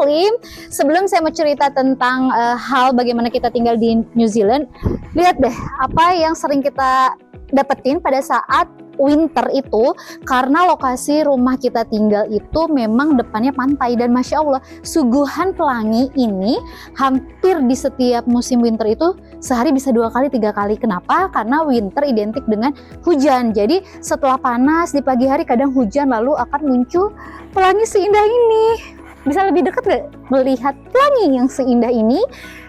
Muslim, sebelum saya mau cerita tentang hal bagaimana kita tinggal di New Zealand, lihat deh apa yang sering kita dapetin pada saat winter itu, karena lokasi rumah kita tinggal itu memang depannya pantai, dan Masya Allah suguhan pelangi ini hampir di setiap musim winter itu sehari bisa 2 kali 3 kali. Kenapa? Karena winter identik dengan hujan, jadi setelah panas di pagi hari kadang hujan, lalu akan muncul pelangi seindah ini. Bisa lebih dekat gak melihat pelangi yang seindah ini?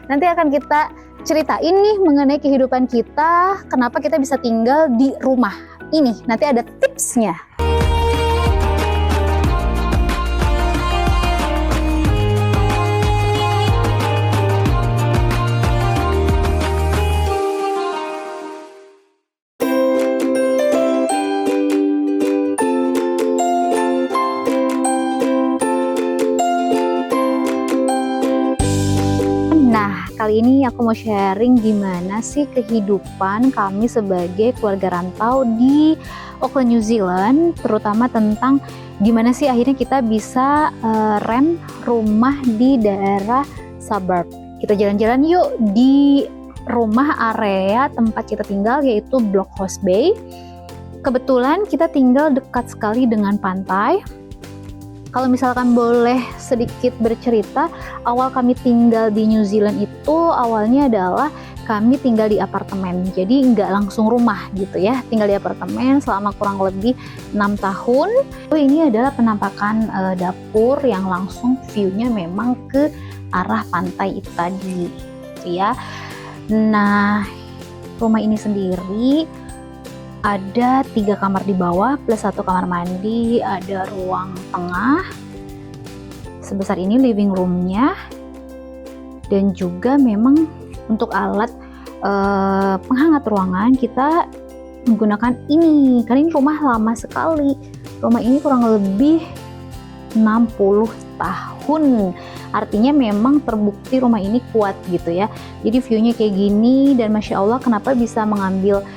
Nanti akan kita ceritain nih mengenai kehidupan kita, kenapa kita bisa tinggal di rumah ini. Nanti ada tipsnya. Kali ini aku mau sharing gimana sih kehidupan kami sebagai keluarga rantau di Auckland, New Zealand, terutama tentang gimana sih akhirnya kita bisa rent rumah di daerah suburb. Kita jalan-jalan yuk di rumah area tempat kita tinggal, yaitu Blockhouse Bay. Kebetulan kita tinggal dekat sekali dengan pantai. Kalau misalkan boleh sedikit bercerita, awal kami tinggal di New Zealand itu awalnya adalah kami tinggal di apartemen. Jadi nggak langsung rumah gitu ya, tinggal di apartemen selama kurang lebih 6 tahun. Ini adalah penampakan dapur yang langsung view-nya memang ke arah pantai itu tadi gitu ya. Nah, rumah ini sendiri ada 3 kamar di bawah plus 1 kamar mandi, ada ruang tengah sebesar ini living roomnya, dan juga memang untuk alat penghangat ruangan kita menggunakan ini, karena ini rumah lama sekali. Rumah ini kurang lebih 60 tahun, artinya memang terbukti rumah ini kuat gitu ya. Jadi view-nya kayak gini, dan Masya Allah kenapa bisa mengambil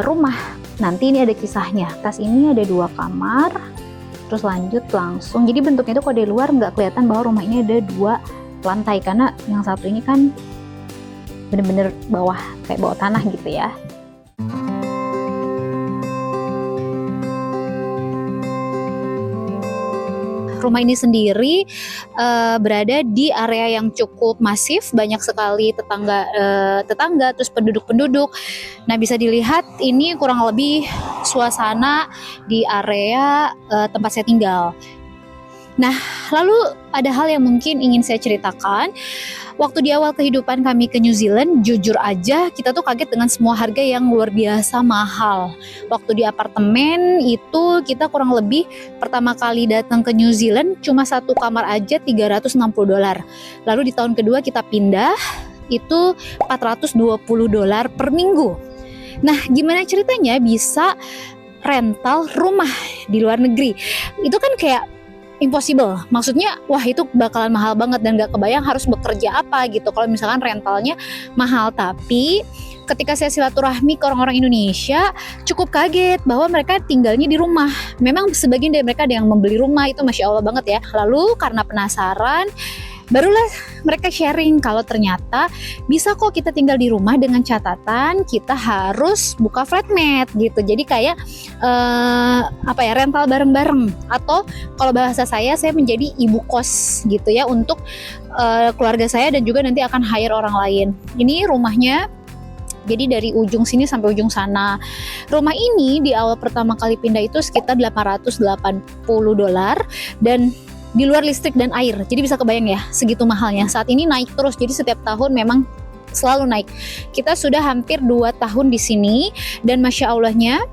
rumah. Nanti ini ada kisahnya. Tas ini ada 2 kamar, terus lanjut langsung. Jadi bentuknya itu kalau dari luar nggak kelihatan bahwa rumah ini ada 2 lantai, karena yang satu ini kan bener-bener bawah, kayak bawah tanah gitu ya. Rumah ini sendiri berada di area yang cukup masif, banyak sekali tetangga, terus penduduk-penduduk. Nah, bisa dilihat ini kurang lebih suasana di area tempat saya tinggal. Nah, lalu ada hal yang mungkin ingin saya ceritakan. Waktu di awal kehidupan kami ke New Zealand, jujur aja kita tuh kaget dengan semua harga yang luar biasa mahal. Waktu di apartemen itu kita kurang lebih pertama kali datang ke New Zealand cuma 1 kamar aja $360. Lalu di tahun kedua kita pindah, itu $420 per minggu. Nah, gimana ceritanya bisa rental rumah di luar negeri? Itu kan kayak impossible, maksudnya wah itu bakalan mahal banget dan gak kebayang harus bekerja apa gitu kalau misalkan rentalnya mahal. Tapi ketika saya silaturahmi ke orang-orang Indonesia, cukup kaget bahwa mereka tinggalnya di rumah. Memang sebagian dari mereka ada yang membeli rumah, itu Masya Allah banget ya. Lalu karena penasaran, barulah mereka sharing kalau ternyata bisa kok kita tinggal di rumah dengan catatan kita harus buka flatmate gitu. Jadi kayak rental bareng-bareng, atau kalau bahasa saya menjadi ibu kos gitu ya untuk keluarga saya, dan juga nanti akan hire orang lain. Ini rumahnya. Jadi dari ujung sini sampai ujung sana. Rumah ini di awal pertama kali pindah itu sekitar $880, dan di luar listrik dan air. Jadi bisa kebayang ya segitu mahalnya. Saat ini naik terus, jadi setiap tahun memang selalu naik. Kita sudah hampir 2 tahun di sini, dan Masya Allahnya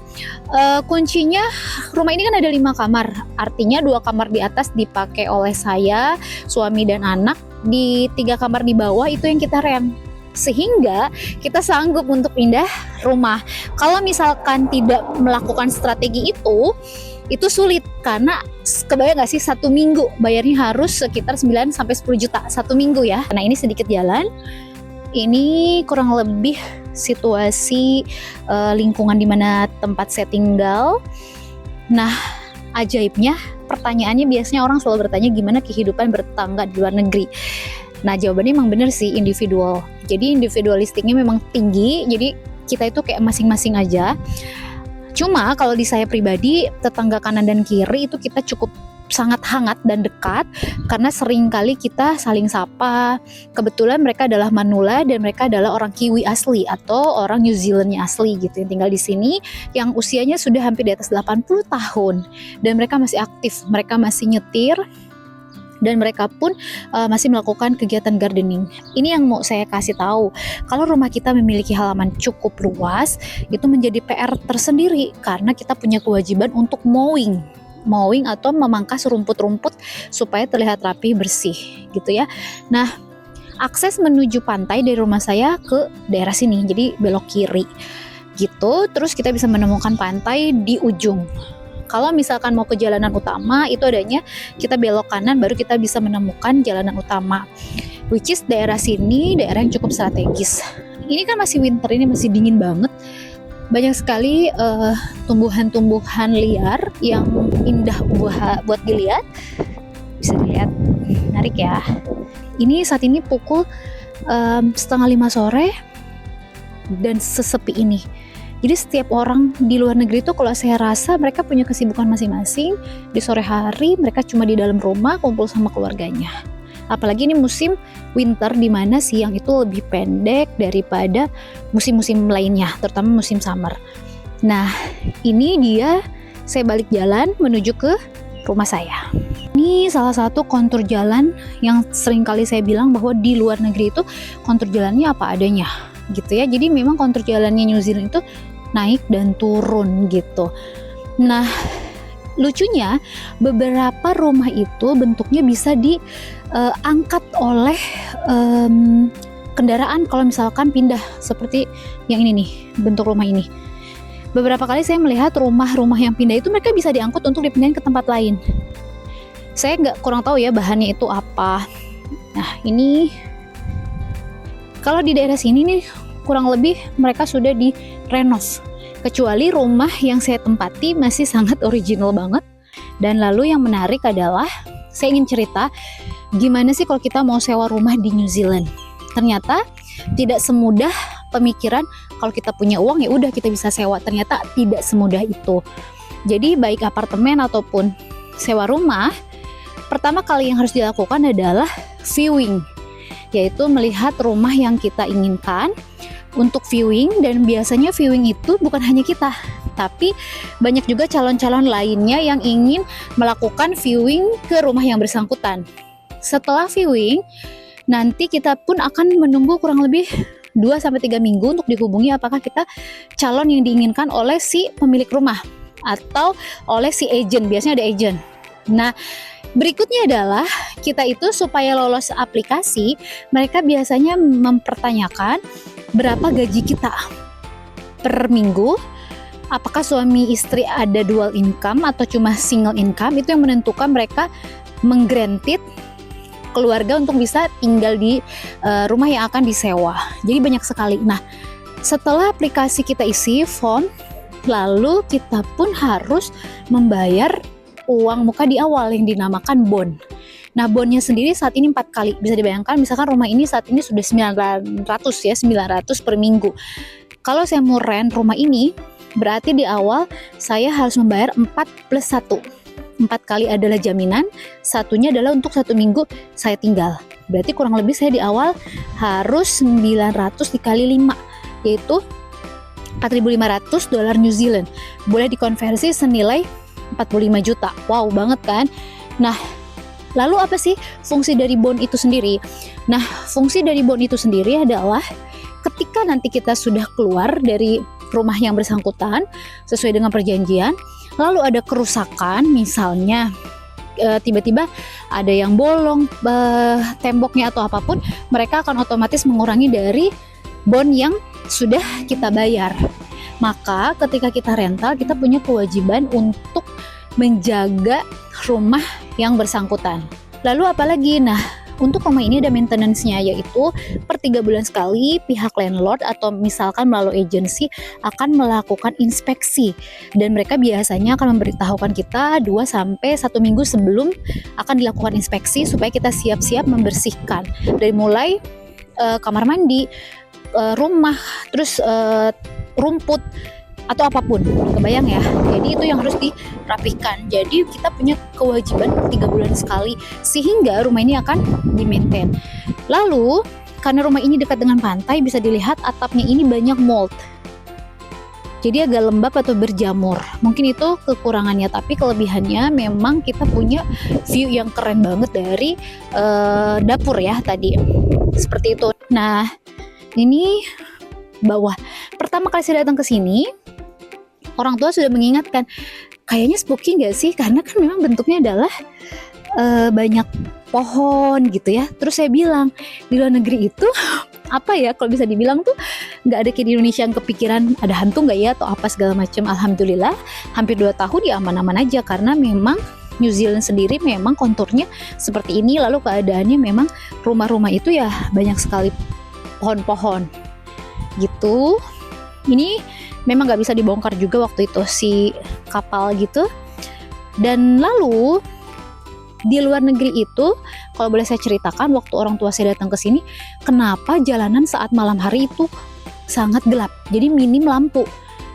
kuncinya rumah ini kan ada 5 kamar. Artinya 2 kamar di atas dipakai oleh saya, suami dan anak. Di 3 kamar di bawah itu yang kita rent. Sehingga kita sanggup untuk pindah rumah. Kalau misalkan tidak melakukan strategi itu sulit, karena kebayang gak sih 1 minggu bayarnya harus sekitar 9-10 juta 1 minggu ya. Nah, ini sedikit jalan. Ini kurang lebih situasi lingkungan di mana tempat saya tinggal. Nah, ajaibnya, pertanyaannya biasanya orang selalu bertanya gimana kehidupan bertetangga di luar negeri. Nah, jawabannya emang bener sih, individual. Jadi individualistiknya memang tinggi, jadi kita itu kayak masing-masing aja. Cuma kalau di saya pribadi, tetangga kanan dan kiri itu kita cukup sangat hangat dan dekat karena sering kali kita saling sapa. Kebetulan mereka adalah Manula dan mereka adalah orang Kiwi asli atau orang New Zealandnya asli gitu yang tinggal di sini, yang usianya sudah hampir di atas 80 tahun dan mereka masih aktif, mereka masih nyetir dan mereka pun masih melakukan kegiatan gardening. Ini yang mau saya kasih tahu. Kalau rumah kita memiliki halaman cukup luas, itu menjadi PR tersendiri karena kita punya kewajiban untuk mowing atau memangkas rumput-rumput supaya terlihat rapi, bersih gitu ya. Nah, akses menuju pantai dari rumah saya ke daerah sini, jadi belok kiri gitu. Terus kita bisa menemukan pantai di ujung. Kalau misalkan mau ke jalanan utama, itu adanya kita belok kanan baru kita bisa menemukan jalanan utama, which is daerah sini daerah yang cukup strategis. Ini kan masih winter, ini masih dingin banget. Banyak sekali tumbuhan-tumbuhan liar yang indah buat dilihat. Bisa dilihat, menarik ya. Ini saat ini pukul 4:30 sore dan sesepi ini. Jadi setiap orang di luar negeri itu kalau saya rasa mereka punya kesibukan masing-masing. Di sore hari mereka cuma di dalam rumah kumpul sama keluarganya. Apalagi ini musim winter di mana siang itu lebih pendek daripada musim-musim lainnya, terutama musim summer. Nah, ini dia saya balik jalan menuju ke rumah saya. Ini salah satu kontur jalan yang sering kali saya bilang bahwa di luar negeri itu kontur jalannya apa adanya gitu ya. Jadi memang kontur jalannya New Zealand itu naik dan turun gitu. Nah, lucunya beberapa rumah itu bentuknya bisa diangkat oleh kendaraan kalau misalkan pindah, seperti yang ini nih, bentuk rumah ini. Beberapa kali saya melihat rumah-rumah yang pindah itu mereka bisa diangkut untuk dipindahin ke tempat lain. Saya kurang tahu ya bahannya itu apa. Nah, ini kalau di daerah sini nih kurang lebih mereka sudah direnov. Kecuali rumah yang saya tempati masih sangat original banget. Dan lalu yang menarik adalah saya ingin cerita gimana sih kalau kita mau sewa rumah di New Zealand. Ternyata tidak semudah pemikiran kalau kita punya uang ya udah kita bisa sewa. Ternyata tidak semudah itu. Jadi baik apartemen ataupun sewa rumah, pertama kali yang harus dilakukan adalah viewing, yaitu melihat rumah yang kita inginkan untuk viewing. Dan biasanya viewing itu bukan hanya kita, tapi banyak juga calon-calon lainnya yang ingin melakukan viewing ke rumah yang bersangkutan. Setelah viewing, nanti kita pun akan menunggu kurang lebih 2-3 minggu untuk dihubungi apakah kita calon yang diinginkan oleh si pemilik rumah atau oleh si agent. Biasanya ada agent. Nah, berikutnya adalah kita itu supaya lolos aplikasi, mereka biasanya mempertanyakan berapa gaji kita per minggu, apakah suami istri ada dual income atau cuma single income. Itu yang menentukan mereka menggranted keluarga untuk bisa tinggal di rumah yang akan disewa. Jadi banyak sekali. Nah, setelah aplikasi kita isi form, lalu kita pun harus membayar uang muka di awal yang dinamakan bond. Nah, bondnya sendiri saat ini 4 kali. Bisa dibayangkan misalkan rumah ini saat ini sudah 900 ya, 900 per minggu. Kalau saya mau rent rumah ini, berarti di awal saya harus membayar 4+1. 4 kali adalah jaminan, satunya adalah untuk 1 minggu saya tinggal. Berarti kurang lebih saya di awal harus 900 dikali 5, yaitu $4.500 New Zealand. Boleh dikonversi senilai 45 juta. Wow banget kan? Nah, lalu apa sih fungsi dari bond itu sendiri? Nah, fungsi dari bond itu sendiri adalah ketika nanti kita sudah keluar dari rumah yang bersangkutan sesuai dengan perjanjian, lalu ada kerusakan, misalnya tiba-tiba ada yang bolong temboknya atau apapun, mereka akan otomatis mengurangi dari bond yang sudah kita bayar. Maka ketika kita rental, kita punya kewajiban untuk menjaga rumah yang bersangkutan. Lalu apalagi? Nah, Untuk rumah ini ada maintenance-nya, yaitu per 3 bulan sekali pihak landlord atau misalkan melalui agensi akan melakukan inspeksi, dan mereka biasanya akan memberitahukan kita 2-1 minggu sebelum akan dilakukan inspeksi supaya kita siap-siap membersihkan dari mulai kamar mandi, rumah, terus rumput atau apapun, kebayang ya. Jadi itu yang harus dirapikan. Jadi kita punya kewajiban 3 bulan sekali sehingga rumah ini akan di-maintain. Lalu karena rumah ini dekat dengan pantai, bisa dilihat atapnya ini banyak mold. Jadi agak lembab atau berjamur. Mungkin itu kekurangannya, tapi kelebihannya memang kita punya view yang keren banget dari dapur ya tadi. Seperti itu. Nah, ini bawah. Pertama kali saya datang ke sini, orang tua sudah mengingatkan, kayaknya spooky nggak sih? Karena kan memang bentuknya adalah banyak pohon gitu ya. Terus saya bilang, di luar negeri itu apa ya, kalau bisa dibilang tuh nggak ada kayak di Indonesia yang kepikiran ada hantu nggak ya atau apa segala macam. Alhamdulillah hampir 2 tahun ya aman-aman aja, karena memang New Zealand sendiri memang konturnya seperti ini. Lalu keadaannya memang rumah-rumah itu ya banyak sekali pohon-pohon gitu. Ini memang nggak bisa dibongkar juga waktu itu si kapal gitu. Dan lalu di luar negeri itu, kalau boleh saya ceritakan, waktu orang tua saya datang ke sini, kenapa jalanan saat malam hari itu sangat gelap, jadi minim lampu.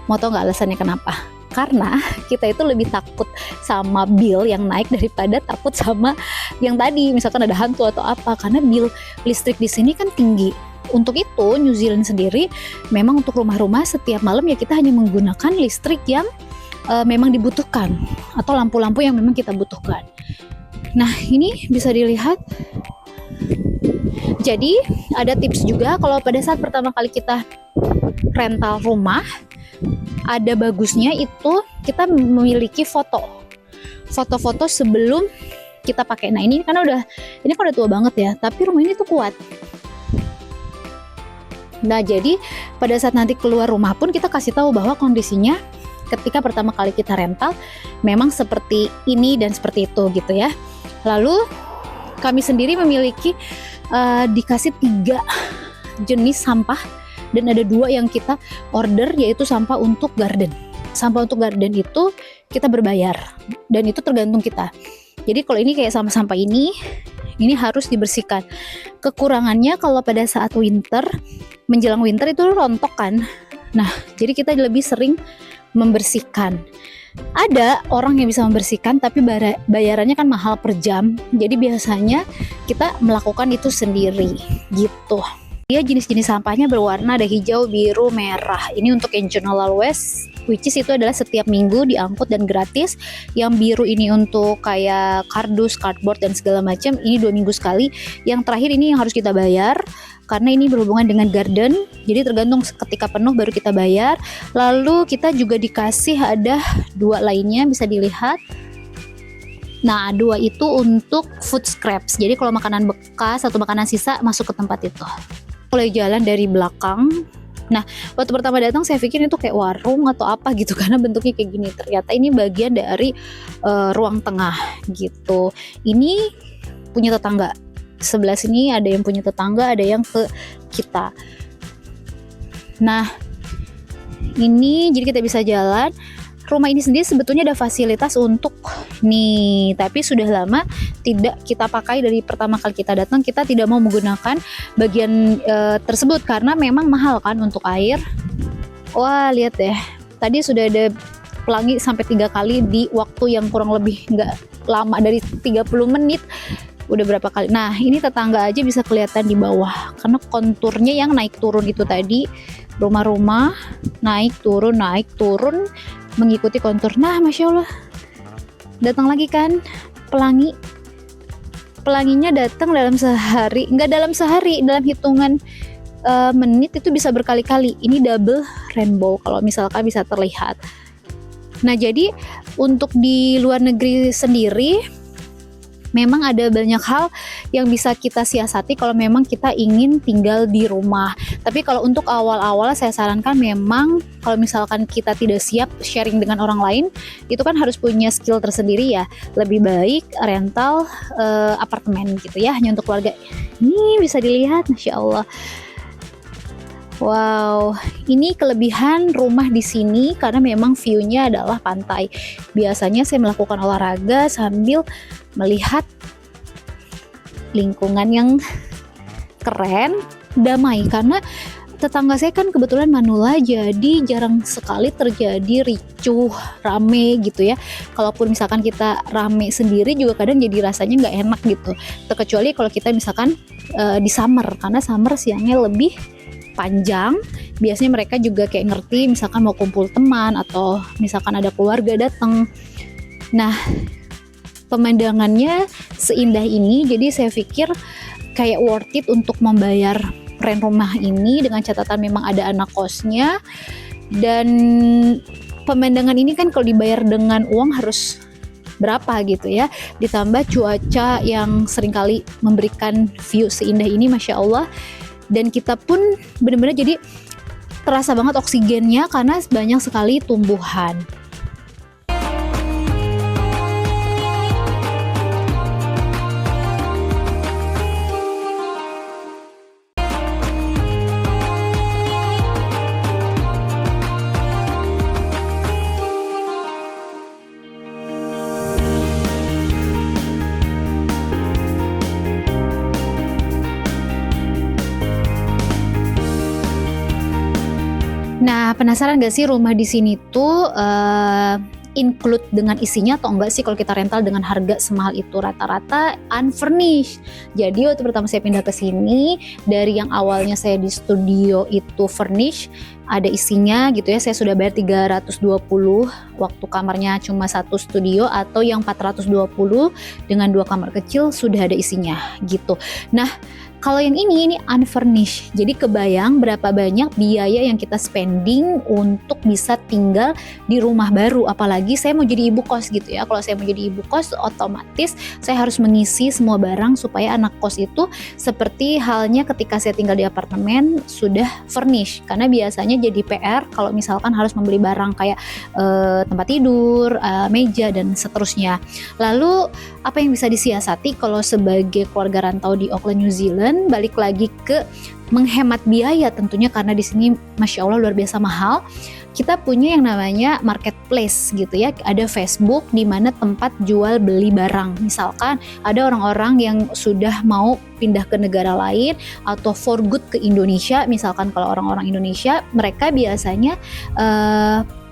Mau tau nggak alasannya kenapa? Karena kita itu lebih takut sama bill yang naik daripada takut sama yang tadi, misalkan ada hantu atau apa, karena bill listrik di sini kan tinggi. Untuk itu New Zealand sendiri memang untuk rumah-rumah setiap malam ya kita hanya menggunakan listrik yang memang dibutuhkan atau lampu-lampu yang memang kita butuhkan. Nah, ini bisa dilihat. Jadi ada tips juga kalau pada saat pertama kali kita rental rumah, ada bagusnya itu kita memiliki foto-foto sebelum kita pakai. Nah, ini kan udah tua banget ya, tapi rumah ini tuh kuat. Nah, jadi pada saat nanti keluar rumah pun kita kasih tahu bahwa kondisinya ketika pertama kali kita rental memang seperti ini dan seperti itu gitu ya. Lalu kami sendiri memiliki dikasih 3 jenis sampah, dan ada 2 yang kita order, yaitu sampah untuk garden. Sampah untuk garden itu kita berbayar dan itu tergantung kita. Jadi kalau ini kayak sampah-sampah ini harus dibersihkan. Kekurangannya kalau pada saat winter, menjelang winter itu rontok kan. Nah, jadi kita lebih sering membersihkan. Ada orang yang bisa membersihkan tapi bayarannya kan mahal per jam. Jadi biasanya kita melakukan itu sendiri gitu. Dia jenis-jenis sampahnya berwarna, ada hijau, biru, merah. Ini untuk yang general waste, which is itu adalah setiap minggu diangkut dan gratis. Yang biru ini untuk kayak kardus, cardboard dan segala macam. Ini 2 minggu sekali. Yang terakhir ini yang harus kita bayar, karena ini berhubungan dengan garden, jadi tergantung ketika penuh baru kita bayar. Lalu kita juga dikasih ada 2 lainnya, bisa dilihat. Nah, 2 itu untuk food scraps, jadi kalau makanan bekas atau makanan sisa masuk ke tempat itu. Mulai jalan dari belakang. Nah, waktu pertama datang saya pikir itu kayak warung atau apa gitu, karena bentuknya kayak gini. Ternyata ini bagian dari ruang tengah gitu. Ini punya tetangga. Sebelah sini ada yang punya tetangga, ada yang ke kita. Nah, ini jadi kita bisa jalan. Rumah ini sendiri sebetulnya ada fasilitas untuk nih, tapi sudah lama tidak kita pakai. Dari pertama kali kita datang, kita tidak mau menggunakan bagian tersebut karena memang mahal kan untuk air. Wah, lihat deh, tadi sudah ada pelangi sampai 3 kali di waktu yang kurang lebih nggak lama, dari 30 menit udah berapa kali. Nah, ini tetangga aja bisa kelihatan di bawah karena konturnya yang naik turun itu tadi. Rumah-rumah naik turun mengikuti kontur. Nah, Masya Allah, datang lagi kan pelanginya datang dalam sehari, nggak dalam sehari, dalam hitungan menit itu bisa berkali-kali. Ini double rainbow kalau misalkan bisa terlihat. Nah, jadi untuk di luar negeri sendiri memang ada banyak hal yang bisa kita siasati kalau memang kita ingin tinggal di rumah. Tapi kalau untuk awal-awal saya sarankan memang kalau misalkan kita tidak siap sharing dengan orang lain, itu kan harus punya skill tersendiri ya. Lebih baik rental apartemen gitu ya, hanya untuk keluarga. Ini bisa dilihat, Masya Allah. Wow, ini kelebihan rumah di sini karena memang view-nya adalah pantai. Biasanya saya melakukan olahraga sambil melihat lingkungan yang keren, damai, karena tetangga saya kan kebetulan manula, jadi jarang sekali terjadi ricuh, rame gitu ya. Kalaupun misalkan kita rame sendiri juga kadang jadi rasanya nggak enak gitu. Terkecuali kalau kita misalkan di summer, karena summer siangnya lebih panjang, biasanya mereka juga kayak ngerti misalkan mau kumpul teman atau misalkan ada keluarga datang. Nah, pemandangannya seindah ini, jadi saya pikir kayak worth it untuk membayar rent rumah ini, dengan catatan memang ada anak kosnya. Dan pemandangan ini kan kalau dibayar dengan uang harus berapa gitu ya, ditambah cuaca yang seringkali memberikan view seindah ini, Masya Allah. Dan kita pun benar-benar jadi terasa banget oksigennya karena banyak sekali tumbuhan. Nah, penasaran gak sih rumah di sini tuh include dengan isinya atau enggak sih kalau kita rental dengan harga semahal itu? Rata-rata unfurnished. Jadi waktu pertama saya pindah ke sini, dari yang awalnya saya di studio itu furnished, ada isinya gitu ya, saya sudah bayar 320 waktu kamarnya cuma satu studio, atau yang 420 dengan 2 kamar kecil sudah ada isinya gitu. Nah, kalau yang ini unfurnished, jadi kebayang berapa banyak biaya yang kita spending untuk bisa tinggal di rumah baru. Apalagi saya mau jadi ibu kos gitu ya. Kalau saya mau jadi ibu kos, otomatis saya harus mengisi semua barang supaya anak kos itu seperti halnya ketika saya tinggal di apartemen sudah furnished. Karena biasanya jadi PR kalau misalkan harus membeli barang kayak tempat tidur, meja dan seterusnya. Lalu apa yang bisa disiasati kalau sebagai keluarga rantau di Auckland, New Zealand? Balik lagi ke menghemat biaya tentunya, karena di sini Masya Allah luar biasa mahal. Kita punya yang namanya marketplace gitu ya, ada Facebook di mana tempat jual beli barang. Misalkan ada orang-orang yang sudah mau pindah ke negara lain atau for good ke Indonesia, misalkan kalau orang-orang Indonesia mereka biasanya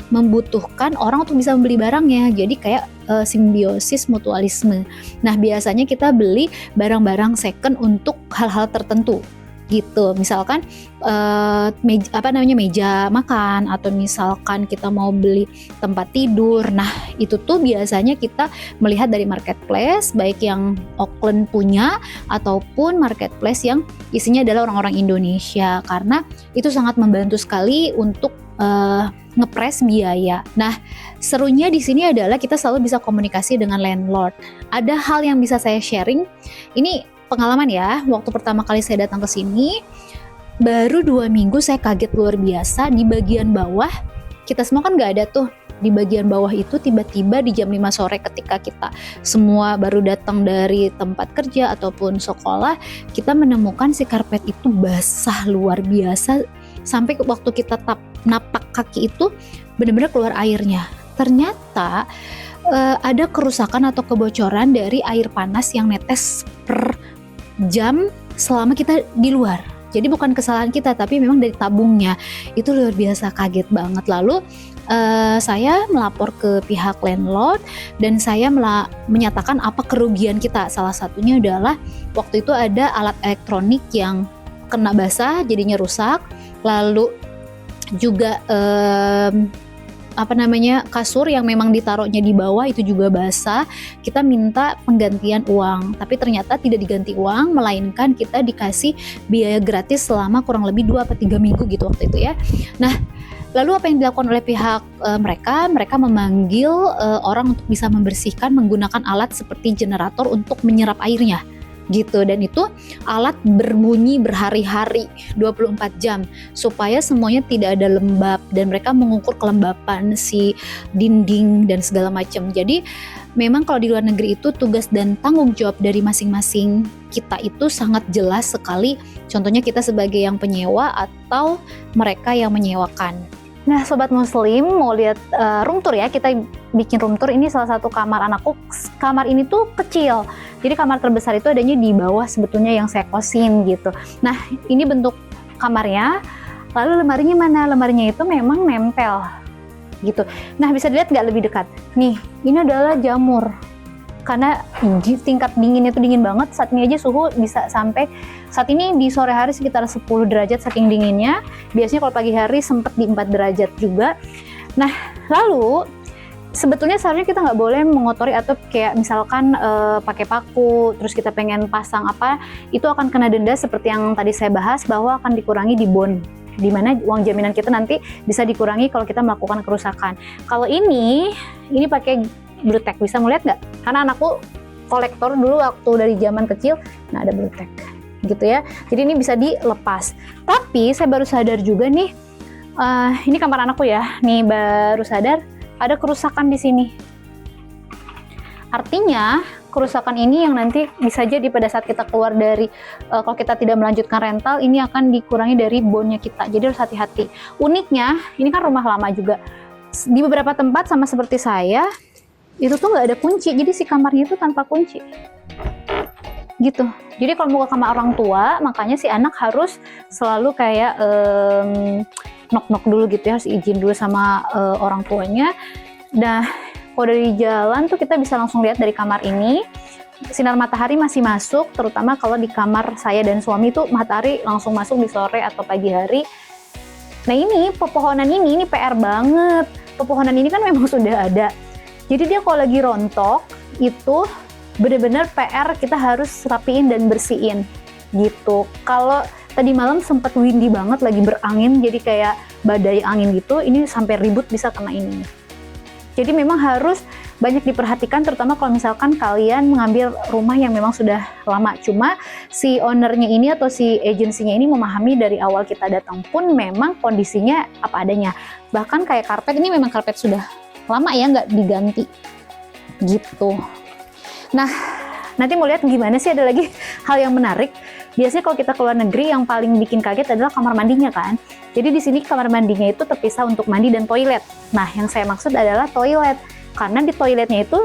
membutuhkan orang untuk bisa membeli barangnya, jadi kayak simbiosis mutualisme. Nah, biasanya kita beli barang-barang second untuk hal-hal tertentu gitu, misalkan meja makan, atau misalkan kita mau beli tempat tidur. Nah, itu tuh biasanya kita melihat dari marketplace, baik yang Auckland punya ataupun marketplace yang isinya adalah orang-orang Indonesia, karena itu sangat membantu sekali untuk ngepres biaya. Nah, serunya di sini adalah kita selalu bisa komunikasi dengan landlord. Ada hal yang bisa saya sharing. Ini pengalaman ya, waktu pertama kali saya datang ke sini, baru 2 minggu saya kaget luar biasa. Di bagian bawah, kita semua kan nggak ada tuh. Di bagian bawah itu tiba-tiba di jam 5 sore ketika kita semua baru datang dari tempat kerja ataupun sekolah, kita menemukan si karpet itu basah luar biasa. Sampai waktu kita napak kaki itu benar-benar keluar airnya. Ternyata ada kerusakan atau kebocoran dari air panas yang netes per jam selama kita di luar. Jadi bukan kesalahan kita, tapi memang dari tabungnya. Itu luar biasa, kaget banget. Lalu saya melapor ke pihak landlord dan saya menyatakan apa kerugian kita. Salah satunya adalah waktu itu ada alat elektronik yang kena basah jadinya rusak. Lalu juga kasur yang memang ditaruhnya di bawah itu juga basah. Kita minta penggantian uang, tapi ternyata tidak diganti uang, melainkan kita dikasih biaya gratis selama kurang lebih 2-3 minggu gitu waktu itu ya. Nah, Lalu apa yang dilakukan oleh pihak mereka memanggil orang untuk bisa membersihkan menggunakan alat seperti generator untuk menyerap airnya gitu, dan itu alat berbunyi berhari-hari 24 jam supaya semuanya tidak ada lembab, dan mereka mengukur kelembapan si dinding dan segala macam. Jadi memang kalau di luar negeri itu tugas dan tanggung jawab dari masing-masing kita itu sangat jelas sekali, contohnya kita sebagai yang penyewa atau mereka yang menyewakan. Nah sobat muslim, mau lihat room tour ya, kita bikin room tour. Ini salah satu kamar anakku. Kamar ini tuh kecil, jadi kamar terbesar itu adanya di bawah sebetulnya yang saya kosin gitu. Nah ini bentuk kamarnya. Lalu lemarinya mana? Lemarinya itu memang nempel gitu. Nah bisa dilihat nggak lebih dekat? Nih ini adalah jamur, karena tingkat dinginnya itu dingin banget. Saat ini aja suhu bisa sampai, saat ini di sore hari sekitar 10 derajat saking dinginnya. Biasanya kalau pagi hari sempat di 4 derajat juga. Nah lalu sebetulnya seharusnya kita nggak boleh mengotori atau kayak misalkan pakai paku terus kita pengen pasang apa, itu akan kena denda seperti yang tadi saya bahas, bahwa akan dikurangi di bond, di mana uang jaminan kita nanti bisa dikurangi kalau kita melakukan kerusakan. Kalau ini pakai bluetek, bisa melihat nggak? Karena anakku kolektor dulu waktu dari zaman kecil, nah ada bluetek gitu ya. Jadi ini bisa dilepas. Tapi saya baru sadar juga nih, ini kamar anakku ya. Nih baru sadar ada kerusakan di sini. Artinya kerusakan ini yang nanti bisa jadi pada saat kita keluar dari, kalau kita tidak melanjutkan rental, ini akan dikurangi dari bondnya kita. Jadi harus hati-hati. Uniknya, ini kan rumah lama juga. Di beberapa tempat sama seperti saya, itu tuh nggak ada kunci, jadi si kamarnya itu tanpa kunci gitu. Jadi kalau mau ke kamar orang tua, makanya si anak harus selalu kayak knock-knock dulu gitu ya, harus izin dulu sama orang tuanya. Nah kalau dari jalan tuh kita bisa langsung lihat dari kamar ini, sinar matahari masih masuk, terutama kalau di kamar saya dan suami tuh matahari langsung masuk di sore atau pagi hari. Nah ini pepohonan ini PR banget. Pepohonan ini kan memang sudah ada, jadi dia kalau lagi rontok itu benar-benar PR, kita harus rapiin dan bersihin gitu. Kalau tadi malam sempat windy banget, lagi berangin, jadi kayak badai angin gitu, ini sampai ribut bisa kena ini. Jadi memang harus banyak diperhatikan, terutama kalau misalkan kalian mengambil rumah yang memang sudah lama. Cuma si ownernya ini atau si agensinya ini memahami dari awal kita datang pun memang kondisinya apa adanya. Bahkan kayak karpet ini memang karpet sudah lama ya, nggak diganti gitu. Nah nanti mau lihat gimana sih, ada lagi hal yang menarik. Biasanya kalau kita keluar negeri yang paling bikin kaget adalah kamar mandinya kan. Jadi di sini kamar mandinya itu terpisah untuk mandi dan toilet. Nah yang saya maksud adalah toilet, karena di toiletnya itu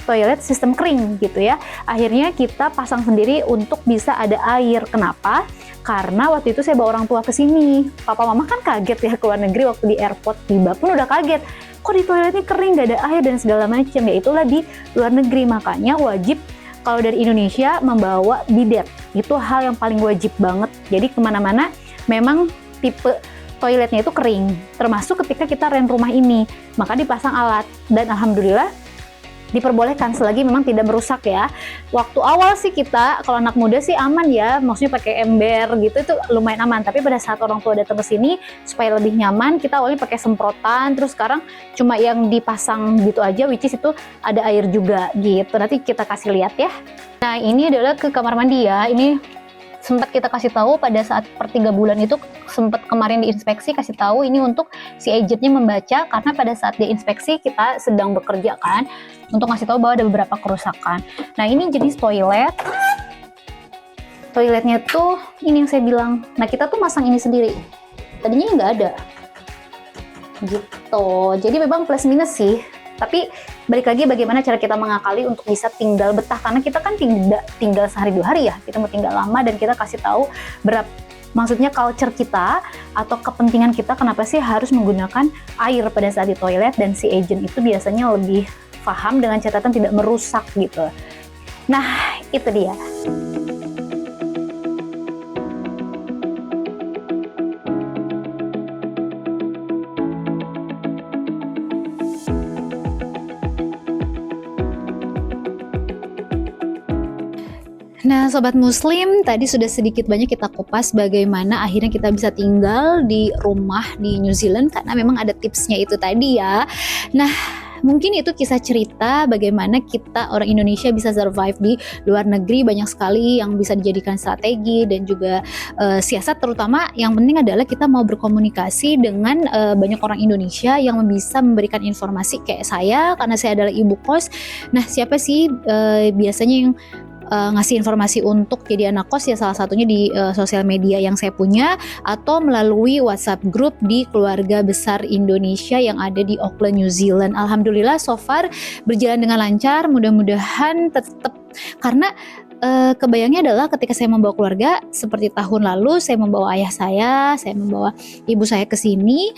toilet sistem kering gitu ya. Akhirnya kita pasang sendiri untuk bisa ada air. Kenapa? Karena waktu itu saya bawa orang tua ke sini. Papa mama kan kaget ya, keluar negeri waktu di airport tiba pun udah kaget. Kok di toiletnya kering, gak ada air dan segala macam. Ya itulah di luar negeri, makanya wajib kalau dari Indonesia membawa bidet. Itu hal yang paling wajib banget. Jadi kemana-mana memang tipe toiletnya itu kering. Termasuk ketika kita rent rumah ini, maka dipasang alat. Dan alhamdulillah diperbolehkan selagi memang tidak merusak ya. Waktu awal sih kita, kalau anak muda sih aman ya, maksudnya pakai ember gitu itu lumayan aman. Tapi pada saat orang tua datang ke sini supaya lebih nyaman, kita awalnya pakai semprotan, terus sekarang cuma yang dipasang gitu aja, which is itu ada air juga gitu. Nanti kita kasih lihat ya. Nah ini adalah ke kamar mandi ya. Ini sempat kita kasih tahu pada saat per 3 bulan itu, sempat kemarin diinspeksi, kasih tahu ini untuk si agentnya membaca, karena pada saat dia inspeksi kita sedang bekerja kan, untuk ngasih tahu bahwa ada beberapa kerusakan. Nah ini jenis toilet. Toiletnya tuh ini yang saya bilang. Nah kita tuh masang ini sendiri. Tadinya nggak ada. Gitu. Jadi memang plus minus sih. Tapi balik lagi bagaimana cara kita mengakali untuk bisa tinggal betah, karena kita kan tidak tinggal sehari 2 hari ya, kita mau tinggal lama, dan kita kasih tahu berapa, maksudnya culture kita atau kepentingan kita kenapa sih harus menggunakan air pada saat di toilet, dan si agent itu biasanya lebih paham dengan catatan tidak merusak gitu. Nah itu dia. Nah, Sobat Muslim, tadi sudah sedikit banyak kita kupas bagaimana akhirnya kita bisa tinggal di rumah di New Zealand karena memang ada tipsnya itu tadi ya. Nah, mungkin itu kisah cerita bagaimana kita orang Indonesia bisa survive di luar negeri. Banyak sekali yang bisa dijadikan strategi dan juga siasat, terutama yang penting adalah kita mau berkomunikasi dengan banyak orang Indonesia yang bisa memberikan informasi kayak saya, karena saya adalah ibu kos. Nah, siapa sih biasanya yang ngasih informasi untuk jadi anak kos? Ya salah satunya di sosial media yang saya punya atau melalui WhatsApp group di keluarga besar Indonesia yang ada di Auckland, New Zealand. Alhamdulillah so far berjalan dengan lancar, mudah-mudahan tetap, karena kebayangnya adalah ketika saya membawa keluarga seperti tahun lalu, saya membawa ayah saya membawa ibu saya ke sini,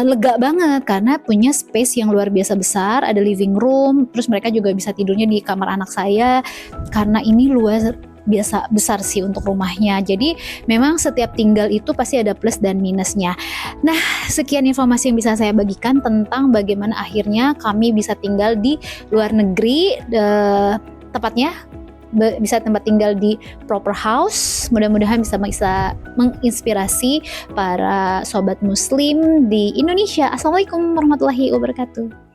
lega banget karena punya space yang luar biasa besar, ada living room, terus mereka juga bisa tidurnya di kamar anak saya karena ini luar biasa besar sih untuk rumahnya. Jadi memang setiap tinggal itu pasti ada plus dan minusnya. Nah, sekian informasi yang bisa saya bagikan tentang bagaimana akhirnya kami bisa tinggal di luar negeri, tepatnya bisa tempat tinggal di proper house. Mudah-mudahan bisa menginspirasi para sobat muslim di Indonesia. Assalamualaikum warahmatullahi wabarakatuh.